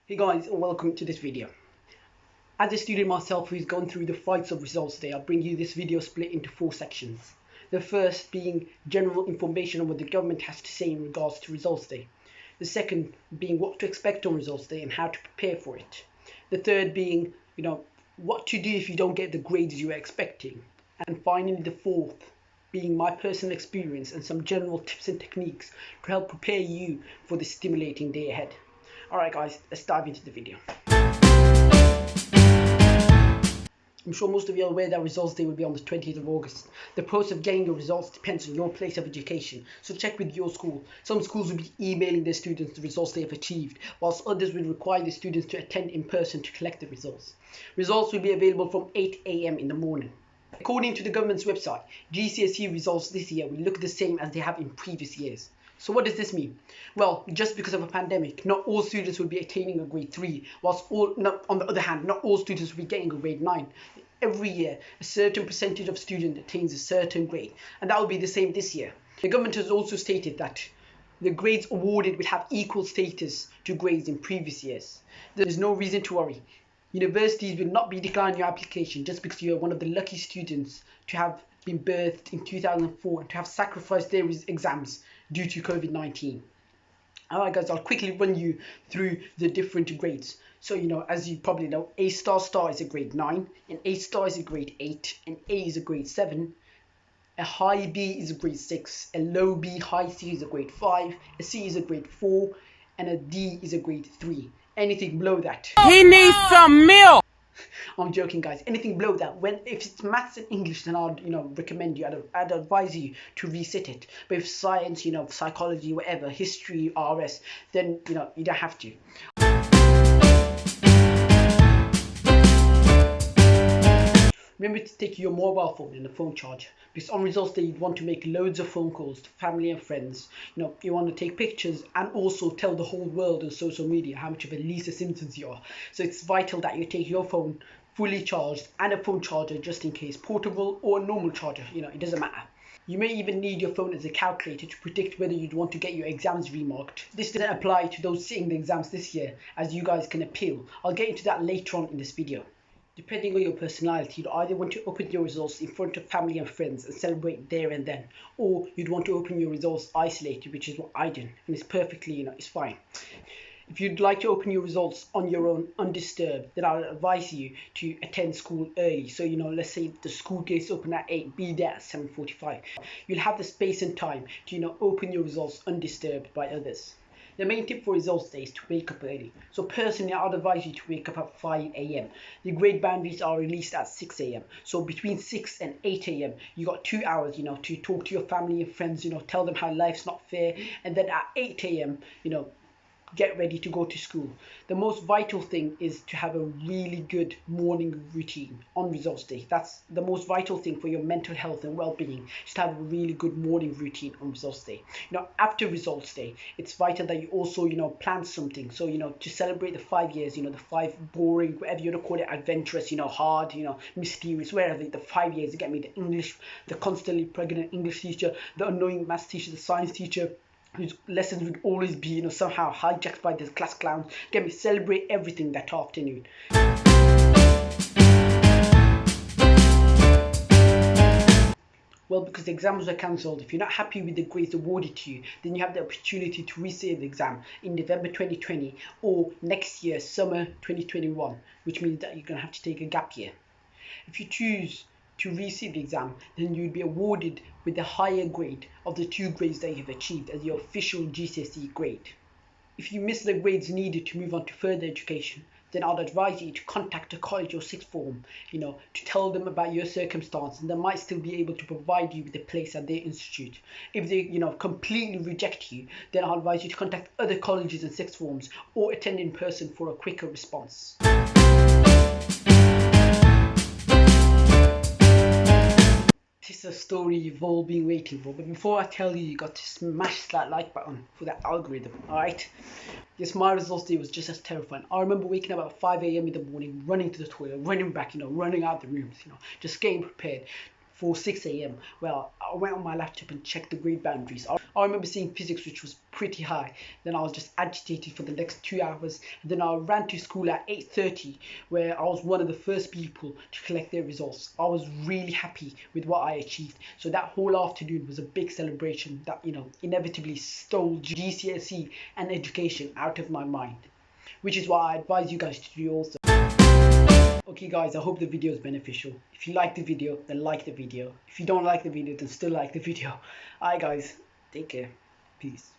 Hey guys, and welcome to this video. As a student myself who's gone through the fights of results day, I'll bring you this video split into 4 sections. The first being general information on what the government has to say in regards to results day. The second being what to expect on results day and how to prepare for it. The third being, what to do if you don't get the grades you were expecting. And finally, the fourth being my personal experience and some general tips and techniques to help prepare you for the stimulating day ahead. Alright guys, let's dive into the video. I'm sure most of you are aware that results day will be on the 20th of August. The process of getting your results depends on your place of education, so check with your school. Some schools will be emailing their students the results they have achieved, whilst others will require the students to attend in person to collect the results. Results will be available from 8 AM in the morning. According to the government's website, GCSE results this year will look the same as they have in previous years. So what does this mean? Well, just because of a pandemic, not all students will be attaining a grade 3, whilst on the other hand, not all students will be getting a grade 9. Every year, a certain percentage of students attains a certain grade, and that will be the same this year. The government has also stated that the grades awarded will have equal status to grades in previous years. There is no reason to worry. Universities will not be declining your application just because you are one of the lucky students to have been birthed in 2004 and to have sacrificed their exams due to COVID-19. Alright guys, I'll quickly run you through the different grades. So as you probably know, A star is a grade 9, an A star is a grade 8, an A is a grade 7, a high B is a grade 6, a low B high C is a grade 5, a C is a grade 4, and a D is a grade 3. Anything below that, he needs some milk. I'm joking guys. Anything below that, if it's maths and English, then I'd recommend you, I'd advise you to resit it. But if science, psychology, whatever, history, RS, then you don't have to. Remember to take your mobile phone and the phone charger, because on results day you'd want to make loads of phone calls to family and friends. You want to take pictures and also tell the whole world on social media how much of a Lisa Simpsons you are. So it's vital that you take your phone fully charged and a phone charger just in case, portable or a normal charger, it doesn't matter. You may even need your phone as a calculator to predict whether you'd want to get your exams remarked. This doesn't apply to those sitting the exams this year, as you guys can appeal. I'll get into that later on in this video. Depending on your personality, you'd either want to open your results in front of family and friends and celebrate there and then, or you'd want to open your results isolated, which is what I did, and it's perfectly, it's fine. If you'd like to open your results on your own, undisturbed, then I'll advise you to attend school early. So, let's say the school gates open at 8, be there at 7:45. You'll have the space and time to, open your results undisturbed by others. The main tip for results day is to wake up early. So personally, I'd advise you to wake up at 5 AM. The grade boundaries are released at 6 AM. So between 6 and 8 AM, you got 2 hours, to talk to your family and friends, tell them how life's not fair. And then at 8 AM, get ready to go to school. The most vital thing is to have a really good morning routine on results day. That's the most vital thing for your mental health and well-being. Just have a really good morning routine on results day. After results day, it's vital that you also plan something. So to celebrate the 5 years, the 5 boring, whatever you want to call it, adventurous, hard, mysterious, wherever, the 5 years. You get me, the constantly pregnant English teacher, the annoying maths teacher, the science teacher, whose lessons would always be somehow hijacked by the class clowns. Get me, celebrate everything that afternoon. Well, because the exams were cancelled, if you're not happy with the grades awarded to you, then you have the opportunity to resave the exam in November 2020 or next year, summer 2021, which means that you're going to have to take a gap year. If you choose to resit the exam, then you'd be awarded with the higher grade of the 2 grades that you've achieved as your official GCSE grade. If you miss the grades needed to move on to further education, then I'd advise you to contact a college or sixth form, to tell them about your circumstance, and they might still be able to provide you with a place at their institute. If they, completely reject you, then I'll advise you to contact other colleges and sixth forms or attend in person for a quicker response. This is a story you've all been waiting for, but before I tell you, you got to smash that like button for that algorithm, alright? Yes, my results day was just as terrifying. I remember waking up at 5 AM in the morning, running to the toilet, running back, running out the rooms, just getting prepared. for 6 a.m. Well, I went on my laptop and checked the grade boundaries. I remember seeing physics, which was pretty high. Then I was just agitated for the next 2 hours. And then I ran to school at 8:30, where I was one of the first people to collect their results. I was really happy with what I achieved. So that whole afternoon was a big celebration that, inevitably stole GCSE and education out of my mind, which is what I advise you guys to do also. Okay guys, I hope the video is beneficial. If you like the video, then like the video. If you don't like the video, then still like the video. Alright guys, take care. Peace.